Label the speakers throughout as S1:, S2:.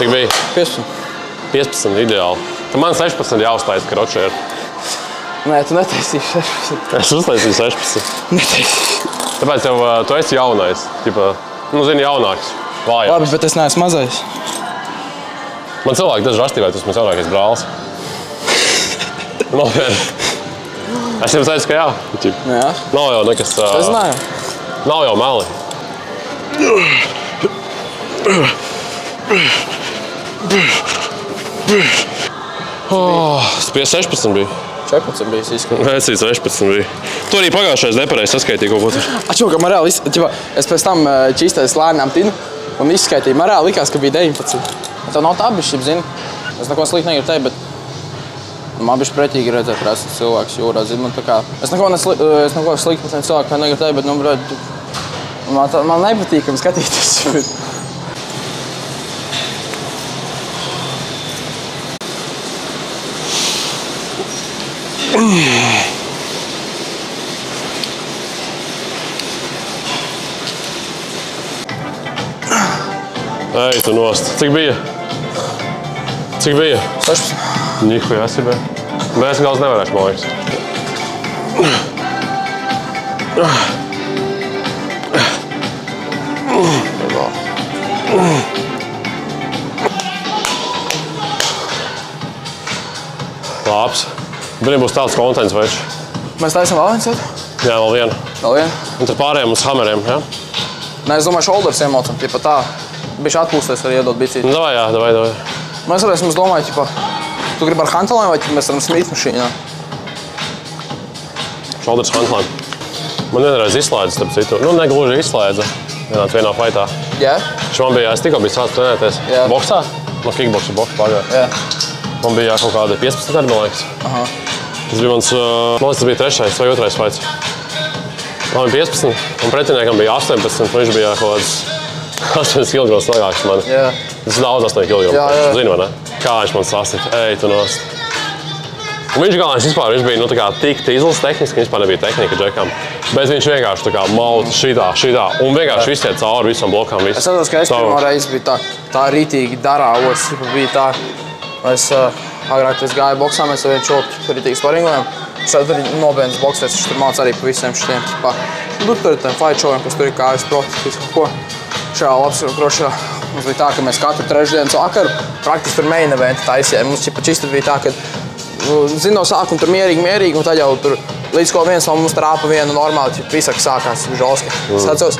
S1: cik bija?
S2: 15.
S1: 15, ideāli. Tad man 16 jāuztaisa, ka ročē ir.
S2: Nē, tu netaisīši 16.
S1: Es uztaisīju 16.
S2: Netaisīši.
S1: Tāpēc tev, tu esi jaunais. Tipa, nu, zini, jaunāks. Vājāks.
S2: Labi, bet es neesmu mazais.
S1: Man cilvēki daži rastīvēt, tas mans jaunākais brālis. Nopietni. Es jums teicu, ka jā.
S2: Jā.
S1: Nav jau nekas...
S2: Es zināju.
S1: Nav jau meli. Tas bija 16 bija.
S2: 14 bija izskatīt.
S1: Es 16 bija. Tu arī pagājušais nepareizi saskaitīji kaut ko tur.
S2: Atšķu, ka man reāli, es pēc tam čīstēju lēnām tinu un izskaitīju. Man reāli likās, ka bija 19. Tev nav tā bišķi, zini. Es neko slikti negribu teikt, bet man bišķi pretīgi redzēt, ka esmu cilvēks jūrā, zini. Man tā kā, es neko slikti par tiem cilvēkiem negribu teikt, bet, nu, bļaļ, man nepatīkam skatīties.
S1: Ej, tu nost. Cik bija? Cik bija?
S2: 16.
S1: Nihuja sibē. Bet es galvas nevarēšu, man liekas. Labs. Brīm būs tāds kontents vairs.
S2: Mēs taisam vēl viens iet?
S1: Jā, vēl vienu.
S2: Vēl vienu?
S1: Un tad pārējiem uz hameriem, jā?
S2: Nē, es domāju, shoulders iemocam, tipa tā. Bišķi atpūsties arī iedot bicīti.
S1: Nu, davai, jā, davai.
S2: Mēs varēsim, es domāju, tipa, tu gribi ar hantelēm vai mēs varam smīt mašīnā?
S1: Shoulders hantelēm. Man vienreiz izslēdza, starp citu. Nu, negluži izslēdza. Vienā fightā.
S2: Jā?
S1: Man bija, es tikko biju sācis trenēties.
S2: Jā.
S1: Boksā? No kickboksa boksa pagāja.
S2: Jā.
S1: Man bija kaut kāda 15 gadi, man liekas.
S2: Aha.
S1: Tas bija mans, man liekas, tas bija 3. vai 2. fights. Man bija 15, un pretiniekam bija 18, un viņš bija kaut kāds 8 kg slēgāks mani.
S2: Jā.
S1: Tas ir daudz 8 kg.
S2: Jā, jā.
S1: Zini, vai ne? Kā viņš man sasita? Ej, tu nost. Un viņš galvenais vispār, viņš bija, nu, tā kā tik tīzls tehniski, vispār nebija tehnika džekam. Bet viņš vienkārši tā kā mauta šitā, un vienkārši viss iet cauri visam blokām.
S2: Es atceros, ka es pirmā reizi biju tā rītīgi darāvos, bija tā. Mēs agrāk gāju boksā, mēs ar vienu čoku rītīgi sparingojam. Es arī nopietnas boksēs, viņš tur māca arī pa visiem šitiem, tipā. Nu, tur ir tiem fight showiem, kas tur ir kājas proti, visu ko. Šajā labs krošā. Mums bija tā, ka mēs katru trešdienas vakaru praktiski tur main eventu taisījām. Mums čisti bija tā, ka zin, no sākuma tur mierīgi, un tad jau tur līdz ko viens no mums trāpa vienu normāli, visaka sākās žolski. Es atceros.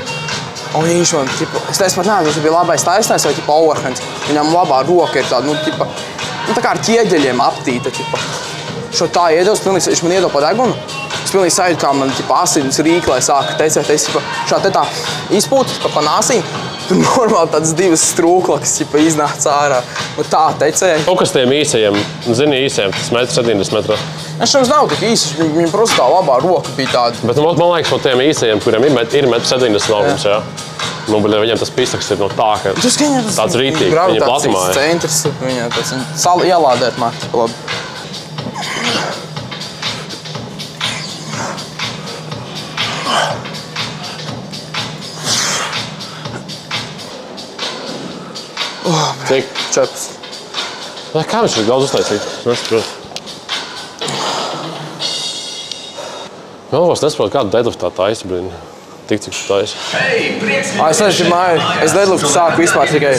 S2: Un viņš man, es teicu pat neesmu, tas bija labais taisnais vai overhands. Viņam labā roka ir tāda, nu tā kā ar ķieģeļiem aptīta, Šo tā iedevs, viņš man iedeva pa degunu. Es pilnīgi sajūtu, kā man asins rīklē sāka teicēt, šā te tā izpūta pa nāsīm. Tur normāli tādas 2 strūklakas iznāca ārā. Un tā teicēja.
S1: Kaut kas tiem īsajiem, zini, īsajiem, tas 70 metru.
S2: Es šeit nav tik īsi, viņam просто tā labā roka bija tāda.
S1: Bet man liekas, no tiem īsajiem, kuriem ir 1,70 augums, jā. Nu, bet viņam tas pisaks ir no tā, ka tāds rītīgi, viņa platumā.
S2: Centrs, viņa tāds ielādēt māk, labi.
S1: Cik?
S2: 4.
S1: Kā viņš ir daudz uztaisīt? Nesaprotu. Vēl vairs nesaprotu, kādu deadliftu tā taisa, blīn. Tik, cik tu taisa.
S2: Es nezinu, māju. Es deadliftu sāku vispār tikai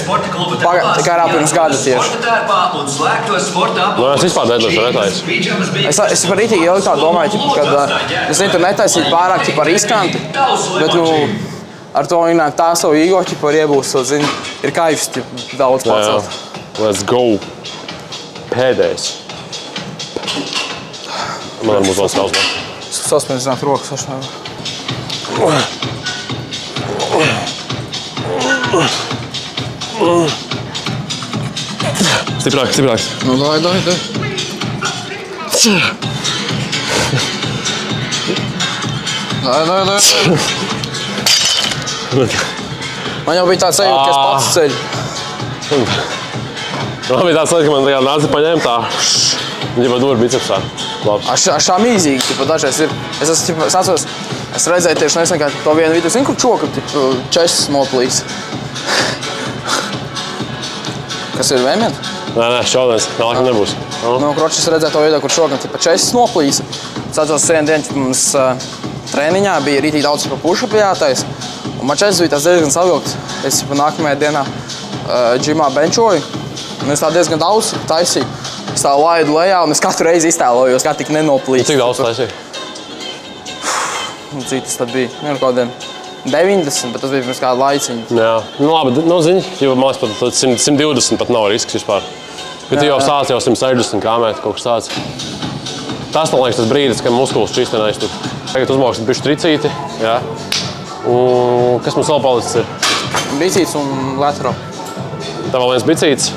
S2: pirms gada tieši.
S1: Nu, es vispār deadliftu netaisu.
S2: Es par rītīgi ieliku tā domāju, kad es tur netaisītu pārāk riskanti, bet, ar to vienāk tā savu īgo, par iebūstot, zini, ir kaifs, daudz pacelt.
S1: Let's go. Pēdējais. Man ar mūs vēl skausmā.
S2: Saspēnzināt rokas ašā.
S1: Stiprāk.
S2: Nu, dai. Dai. Man jau bija tāds sajūta, ka es pats ceļu.
S1: Man bija tāds sajūta, ka man tagad nāca paņemt tā. Viņa pat dūra bicepsā.
S2: Šā mīzīgi, dažreiz ir. Es atceros, es redzēju tieši nesen, ka to vienu video, zinu, kur čoka česas noplīs. Kas ir vēmiens?
S1: Nē, šodien nākamā nebūs.
S2: Nu, kroči, es redzēju to video, kur šogad česis noplīsa. Es atceros vienu dienu, mums treniņā bija rītīgi daudz push-up jātais. Un man česis bija tas diezgan savilgts. Es nākamajā dienā džimā benčoju. Un es tā diezgan daudz taisīju. Es tā laidu lejā un es katru reizi iztēlojos, kā tik nenoplīst.
S1: Cik daudz taisīja?
S2: Cik tas tad bija? Nu, kādiem 90, bet tas bija pirms kāda laiciņa.
S1: Jā, nu labi, nu zini, jo man pat 120 pat nav risks vispār. Jo tu jau sāc jau 160 km kaut kas tāds. Tas, man liekas, tas brīdis, kad muskulis čistinājis tur. Tagad uzmauksim bišķi tricīti, jā. Un kas mums vēl palicis ir?
S2: Bicīts un latero.
S1: Tā vēl viens bicīts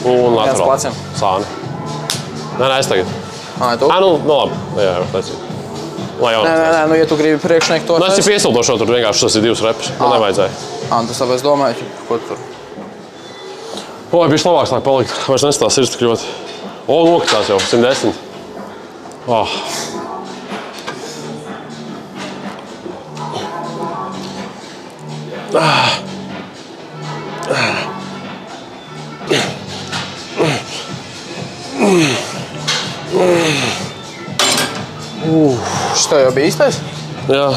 S1: un latero.
S2: Pleciem.
S1: Sāni. Nē, es tagad.
S2: Tu?
S1: Nu labi, jā, var taisīt.
S2: Nē, nu, ja tu gribi priekšnieki to
S1: es piesildošo tur vienkārši tas ir 2 repus. Man nevajadzēja.
S2: Tas tāpēc domāju, ko tur?
S1: Oi, bišķi labāks nāk palikt. Vairs nesitās sirds tik ļoti. Nokritās jau, 110.
S2: Šitā jau bija īstais?
S1: Jā.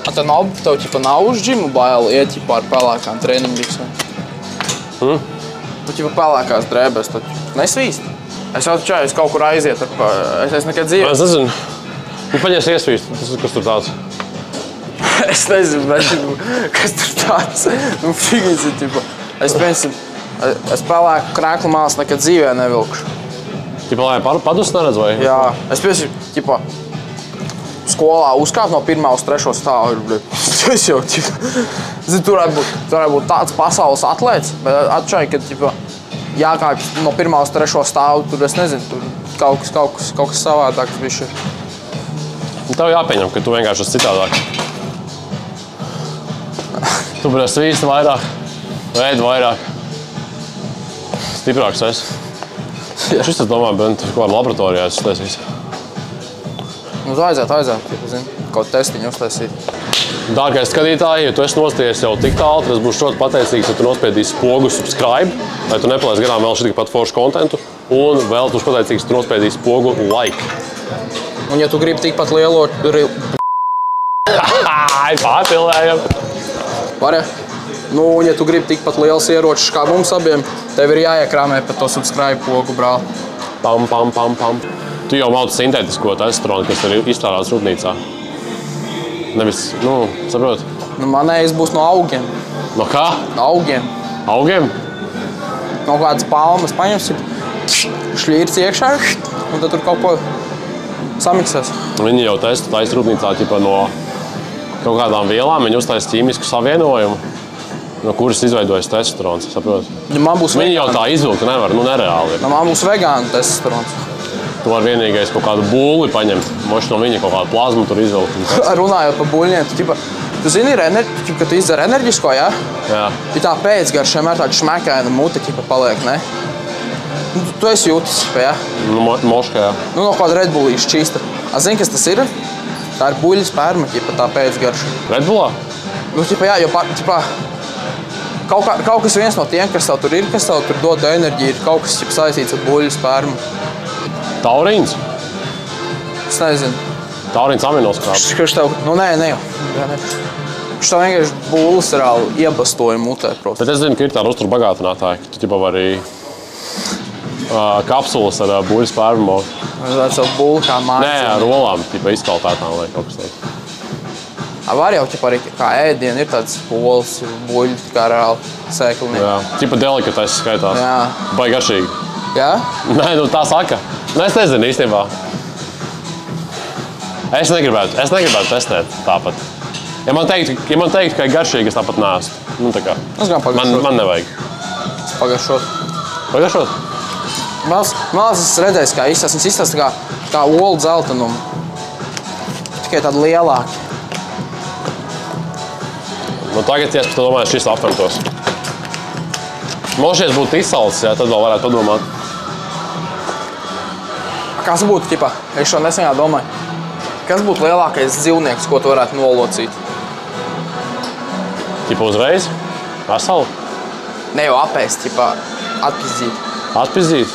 S2: Tev nav uz džimu baili iet ar pelēkām treniņbiksēm? Tu pelēkās drēbēs, tad nesvīst? Es jau taču kaut kur aiziet, es nekad dzīvoju.
S1: Es nezinu. Nu, paņēs iesvīst, tas ir kas tur tāds.
S2: Es nezinu, kas tur tāds. Nu, figīs ir, es pelēku krēklu mālas nekad dzīvē nevilkšu.
S1: Lai padus neredz vai?
S2: Jā, es piesīju, skolā uzkāp no 1. uz 3. stāvu. Es jau, tur varētu būt tāds pasaules atlēts, bet atšķai, kad, jākāpj no 1. uz 3. stāvu, tur es nezinu, tur kaut kas savādāks bišķi.
S1: Tev jāpieņem, ka tu vienkārši esi citādāk. Tu varēs svīst vairāk, ēd vairāk. Stiprāks esi. Šis, es domāju, bet kaut kādā laboratorijā es taisīsi.
S2: Nu, vajadzētu, kaut testiņu uztaisīt.
S1: Dārgais skatītāji, ja tu esi nostājies jau tik tālu, tad es būšu ļoti pateicīgs, ja tu nospiedīsi pogu subscribe, lai tu nepalaist garām vēl šī pat foršu kontentu, un vēl tu pateicīgs, ja tu nospiedīsi pogu like.
S2: Un ja tu gribi tikpat lielo...
S1: Pārpilējam!
S2: Var, ja? Nu, un ja tu gribi tikpat liels ieročus kā mums abiem, tev ir jāiekrāmē par to subscribe pogu, brāl.
S1: Pam. Tu jau mauc sintētisko testosteronu, kas ir izstrādāts rūpnīcā. Nevis, saprot?
S2: Nu, manējais būs no augiem.
S1: No kā?
S2: No augiem.
S1: Augiem?
S2: No kādas palmas paņemsim, šļīrts iekšā, un tad tur kaut ko samiksēs.
S1: Viņi jau taisa rūpnīcā no kaut kādām vielām, viņi uztaisa ķīmisku savienojumu, no kuras izveidojas testosterons, saprot?
S2: Ja man būs
S1: viņi jau tā izvilka nevar, nereāli ir.
S2: Ja man būs vegāna testosterons.
S1: Tu vari vienīgais kaut kādu būli paņemt, moši no viņa kaut kādu plazmu tur izvilkt.
S2: Runājot par buļļiem, tu zini, ka tu izdzer enerģisko, jā?
S1: Jā.
S2: Ja tā pēcgarša vienmēr tāda šmekaina mute paliek, ne? Tu esi jūtis, jā?
S1: Moška, jā.
S2: No kāda Red Bullīša čīsta. Zini, kas tas ir? Tā ir buļļa sperma, tā pēcgarša.
S1: Red Bullā?
S2: Jā, jo kaut kas viens no tiem, kas tev tur ir, kas tev tur dod enerģiju, ir kaut kas saistīts ar buļļa spermu.
S1: Taurīns?
S2: Es nezinu.
S1: Taurīns aminoskāps?
S2: Kurš tev... nē jau. Kurš tev vienkārši būlis reāli iebastoja mutē, protams.
S1: Bet es zinu, ka ir tāda uztur bagātinātāja, ka tu vari kapsulas ar buļļu spermu.
S2: Vai savu būli kā mājas?
S1: Nē, ar rolām, izkaltētām vai kaut kas tāds.
S2: Var jau arī kā ēdienu, ir tāds pols, buļļi, kā reāli sēklinieki.
S1: Jā, tipa delikatais skaitās.
S2: Jā.
S1: Baigi garšīgi.
S2: Jā?
S1: Nē, tā saka. Es nezinu īstenībā. Es negribētu testēt tāpat. Ja man teiktu, ka ir garšīgi, es tāpat neesmu. Tā kā.
S2: Es gan pagaršot.
S1: Man nevajag.
S2: Pagaršot.
S1: Pagaršot?
S2: Man es redzēju, kā izstāst. Viņš izstāst kā olu dzeltenumu. Tikai tādi lielāki.
S1: Tagad, ja es par to domāju, šis aptvertos. Mošies būtu izsalcis, jā, tad vēl varētu padomāt.
S2: Kas būtu, es šo nesenā domāju, kas būtu lielākais dzīvnieks, ko tu varētu nolocīt?
S1: Uzreiz? Veselu?
S2: Ne jau apēst, Atpizdīt.
S1: Atpizdīt.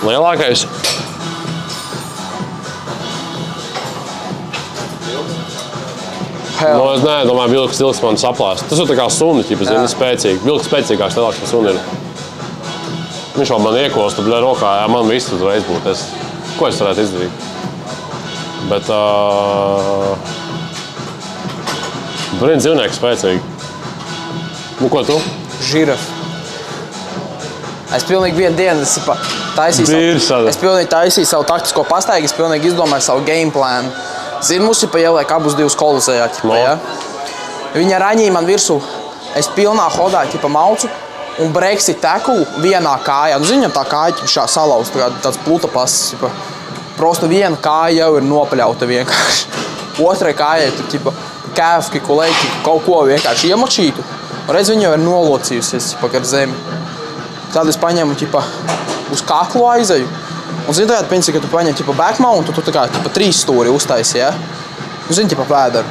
S1: Lielākais.
S2: Hell.
S1: No, es nedomāju, vilks man saplēst. Tas ir tā kā suni, zini, spēcīgi. Vilks spēcīgāks, lielāks par suni ir. Viņš vēl man iekostu, bļa, rokā, jā, man viss uzreiz būtu. Ko es varētu izdarīt? Bet, brīn dzīvnieki spēcīgi. Nu, ko tu?
S2: Žiraf. Es pilnīgi vienu dienu taisīju savu taktisko pastaigu, es pilnīgi izdomāju savu game plānu. Zini, mums ir pa ielai abus divus kolizējā, ja? Viņa raņīja man virsū, es pilnā hodā, maucu un breksi teku vienā kājā. Nu, zini, tā kāja salauz, tāds plutapasts, prosta viena kāja jau ir nopļauta vienkārši. Otrai kājai tur, kēfki, kuleiki, kaut ko vienkārši iemačītu. Un redz, viņa jau ir nolocījusies, ar zemi. Tad es paņēmu, uz kaklu aizeju. Un zini, tagad, piemēram, ka tu paņem backmountu, tu tā kā 3 stūri uztaisi, ja? Nu, zini, vēderu.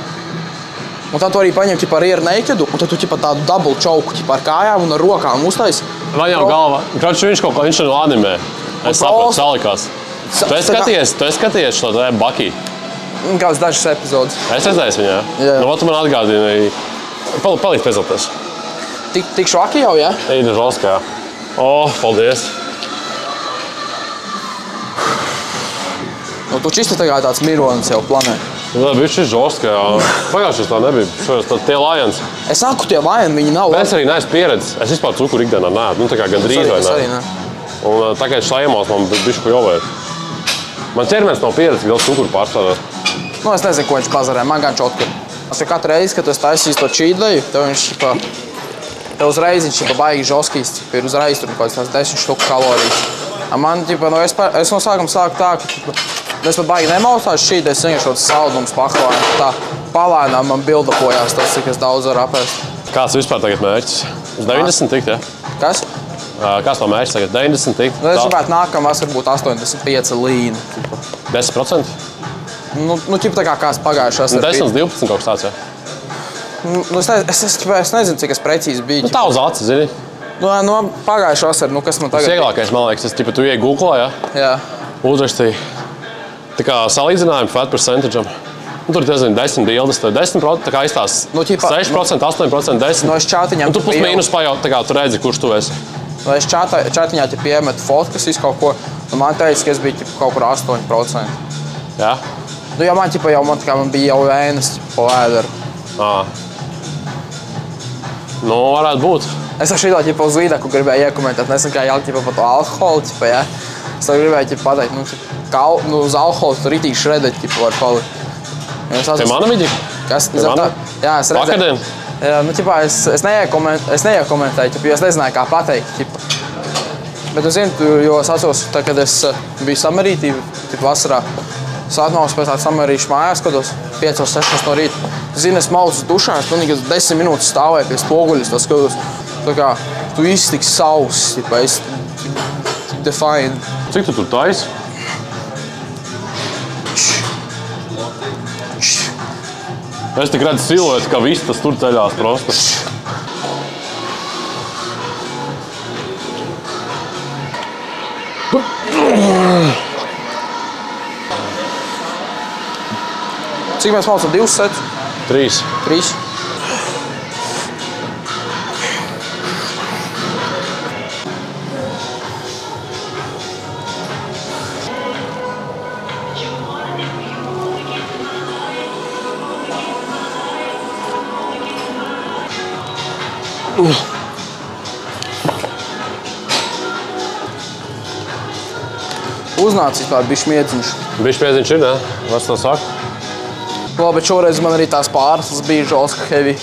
S2: Un tad tu arī paņem rear nakedu, un tad tu tādu double choku ar kājām un ar rokām uztaisi.
S1: Man jau galva, viņš kaut kā, viņš ir no anime. Es saprotu, salikās. Tu esi skatījies šo te Baki?
S2: Kāds dažas epizodes.
S1: Es redzēju viņā? Jā. Nu, tu man atgādini, palīdz pēcoties.
S2: Tik švaki jau, ja?
S1: Tīdi žoskā, jā. Paldies.
S2: Nu, tu čisti tagad tāds mironis jau planē.
S1: Jā, bišķi žoskā, jā. Pagājušais tā nebija. Šos tie Lions.
S2: Es saku, tie Lions, viņi nav.
S1: Es arī neesmu pieredzis. Es vispār cukuru ikdienā neēdu. Nu, tā kā gandrīz vai ne. Un tagad šajamos man bišķi ko jāvērt. Man ķermenis nav pieredzis, ka daudz cukuru pārstrādāt.
S2: Nu, es nezinu, ko viņš pazarē. Man gan čotki. Es jau katru reizi, kad es taisīju to cheatleju, tev viņš tev uzreiz viņš baigi žoskīs. Ir uzreiz tur kaut kāds 10 štuku kalorijas. Man, es no sākuma sāku tā, ka es pat baigi nemaustās šķīt, es vienkārši kaut saldums paklāju. Tā palēnām man bildapojās tas, cik es daudz varu apēst.
S1: Kāds vispār tagad mērķis? Uz 90 tikt, ja?
S2: Kas?
S1: Kāds no mērķis tagad? 90 tikt?
S2: Nu, es gribētu nākamās varbūt 85 līni.
S1: 10%?
S2: Nu, tā kā kāds pagājušās.
S1: 10 līdz 12 kaut kas tāds, ja?
S2: Nu, es nezinu, cik es precīzi biju.
S1: Nu, tā uz aci, zini?
S2: Nu, pagājušā vasara, kas man tagad...
S1: Tas vieglākais, man liekas, tu ieej Googlā, ja?
S2: Jā.
S1: Uzrakstīji tā kā salīdzinājumu fat percentage'am. Nu, tur, nezinu, 10 bildes, 10%, tā kā izstās 6%, 8%, 10%.
S2: Nu, es čātiņām...
S1: Un tu plus mīnus pajaut, tā kā tu redzi, kurš tu esi.
S2: Nu, es čātiņā piemetu fotkas, visu kaut ko, un man teica, ka es biju kaut kur 8%.
S1: Jā?
S2: Nu, jo man bija jau vēnas pa vēderu.
S1: Nu, varētu būt.
S2: Es ar šito uz līdaku gribēju iekomentēt, nesen kā jālikt par to alkoholu, ja? Es gribēju pateikt, nu, uz alkoholu tu ritīgi šredēt, var palikt.
S1: Te mana vidi?
S2: Kas? Jā, es redzēju.
S1: Vakardien?
S2: Jā, nu, es neiekomentēju, jo es nezināju, kā pateikt. Bet, zini, jo es atceros, kad es biju samarītī, vasarā, es atnācu pēc tādu samarīšu mājās, skatos 5-6 no rīta. Zini, es maucu dušā, es pilnīgi 10 minūtes stāvēju pie spoguļas, tas skatos, tā kā tu iztiks sauss, es define.
S1: Cik tu tur taisi? Es tik redzu silueti, ka viss tas tur ceļās prosta.
S2: Cik mēs maucam? 2 sets?
S1: 3.
S2: 3. Uznācis pār bišķi miedziņš.
S1: Bišķi miedziņš ir, ne? Vats to saka?
S2: Labi, bet šoreiz man arī tās pārslas bija žoska heavy.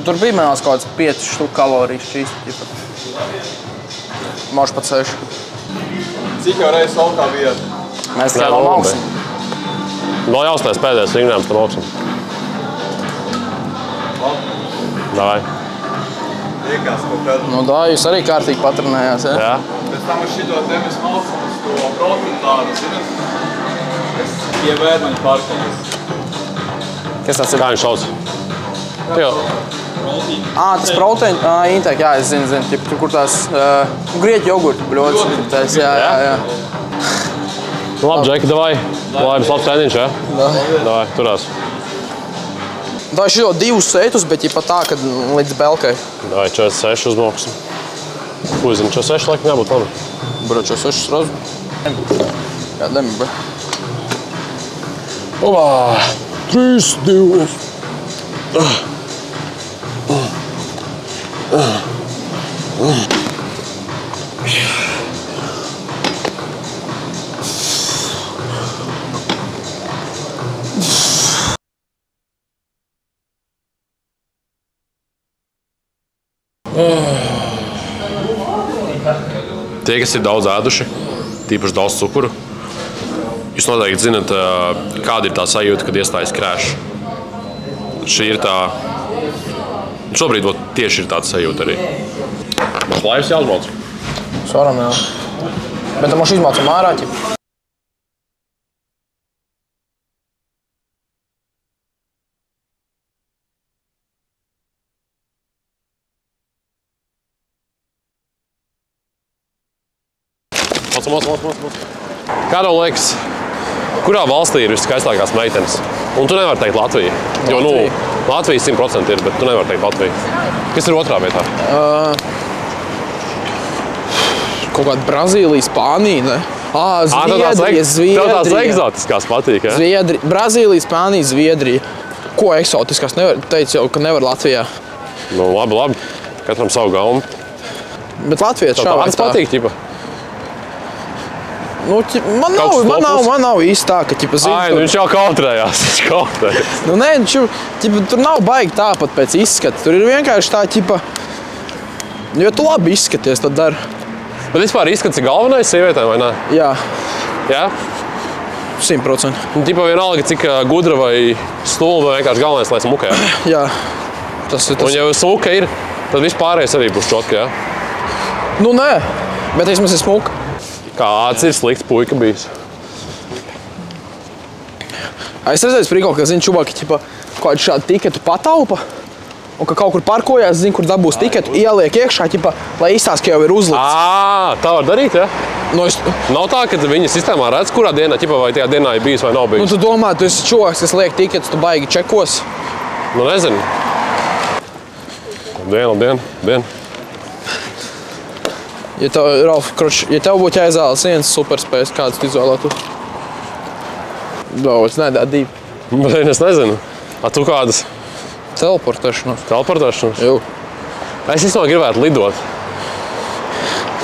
S2: Tur bija manās kaut kāds 5 štuk kalorijas čīsti. Moš pat 6.
S3: Cik jau reizes augstā bijāt?
S2: Mēs tikai vēl augsim.
S1: Vēl jāuztais pēdējais ringrāms tam augsim. Davai.
S3: Liekās kaut kad.
S2: Nu dā, jūs arī kārtīgi patrenējās, ja?
S1: Jā.
S3: Pēc tam ar šito te mēs maucam uz to proteināru, zināt? Es ievēdu mani pārkājas.
S2: Kas tāds ir?
S1: Kā viņš sauc?
S2: Tas proteīna intēk, jā, es zinu, tur, kur tās grieķu jogurtu bļodas. Jā.
S1: Nu, labi, Džeki, davai. Labs treniņš, jā? Davai, turās.
S2: Tā ir šito 2 setus, bet ja tā, kad līdz belkai.
S1: Davai, 46 uzmoksim. Ko es zinu, 46 laikam jābūt labi.
S2: Bro, 46 srazu. Jā, demi, bro.
S1: Oba! 3, 2. Tie, kas ir daudz ēduši, tīpaši daudz cukuru, jūs noteikti zinat, kāda ir tā sajūta, kad iestājas krēšs. Šī ir tā... Šobrīd tieši ir tāda sajūta arī. Mums laivas jāuzmauc.
S2: Svaram, jā. Bet tam mums izmaucam ārā, ķip.
S1: Moc. Kā tev liekas, kurā valstī ir viskaistākās meitenes? Un tu nevari teikt Latviju. Jo, Latvija 100% ir, bet tu nevari teikt Latviju. Kas ir otrā vietā?
S2: Kaut kāda Brazīlija, Spānija, ne? Zviedrija.
S1: Tev tās eksotiskās patīk, ja?
S2: Brazīlija, Spānija, Zviedrija. Ko eksotiskās? Teicu jau, ka nevar Latvijā.
S1: Nu, labi. Katram savu galmu.
S2: Bet Latvijas
S1: šā vai tā? Tev patīk, ķipa?
S2: Nu, man nav īsti tā, ka, ķipa, zinu...
S1: Viņš jau kautrējās.
S2: Nu, nē, tur nav baigi tāpat pēc izskata. Tur ir vienkārši tā, ķipa... Jo tu labi izskaties, tad dari.
S1: Bet vispār izskats ir galvenais sievietēm, vai ne?
S2: Jā.
S1: Jā?
S2: 100%.
S1: Un ķipa vienalga, cik gudra vai stulba, vienkārši galvenais, lai smuka, jā?
S2: Jā. Tas ir tas.
S1: Un ja smuka ir, tad vispārējais arī būs čotka, jā?
S2: Nu, nē. Bet vismaz ir smuka.
S1: Kāds ir slikts puika bijis?
S2: Es redzēju prikolu, ka zinu čubaki, ķipa, kādu šādu tiketu pataupa, un ka kaut kur parkojās, zinu, kur dabūs tiketu, ieliek iekšā, ķipa, lai izstāst, ka jau ir uzlikts.
S1: Tā var darīt, ja? Nav tā, ka viņa sistēmā redz, kurā dienā, ķipa, vai tajā dienā ir bijis vai nav bijis?
S2: Nu, tu domā, tu esi čovaks, kas liek tiketus, tu baigi čekos?
S1: Nu, nezinu. Labdien.
S2: Ja tev, Ralf, ja tev būtu jāizvēlas viens superspējas, kāds tu izvēlētu? Es nedādu 2.
S1: Bet es nezinu. Tu kādas?
S2: Teleportēšanos.
S1: Teleportēšanos?
S2: Jū.
S1: Es vispār gribētu lidot.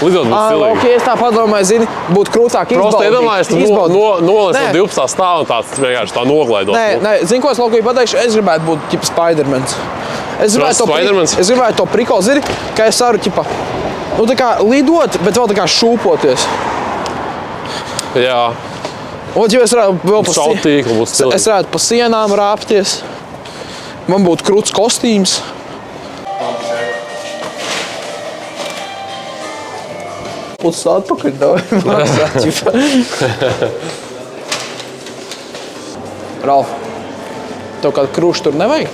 S1: Lidot būtu stilīgi.
S2: Ok, es tā padomāju, zini, būtu krūtāk izbaudīt.
S1: Prosti iedomājies, tu nolaies no 12. stāvu un tāds vienkārši tā noglaidot.
S2: Nē, zini, ko es labāk pateikšu? Es gribētu būt, ķipa, Spidermans. Es gribētu to prikolu, zini, ka es varu, ķipa, nu tā kā lidot, bet vēl tā kā šūpoties.
S1: Jā.
S2: Un, ja es varētu vēl
S1: es
S2: varētu pa sienām rāpties. Man būtu kruts kostīms. Puses atpakaļ, davai maksāt, ķipa. Ralf, tev kādu krušu tur nevajag?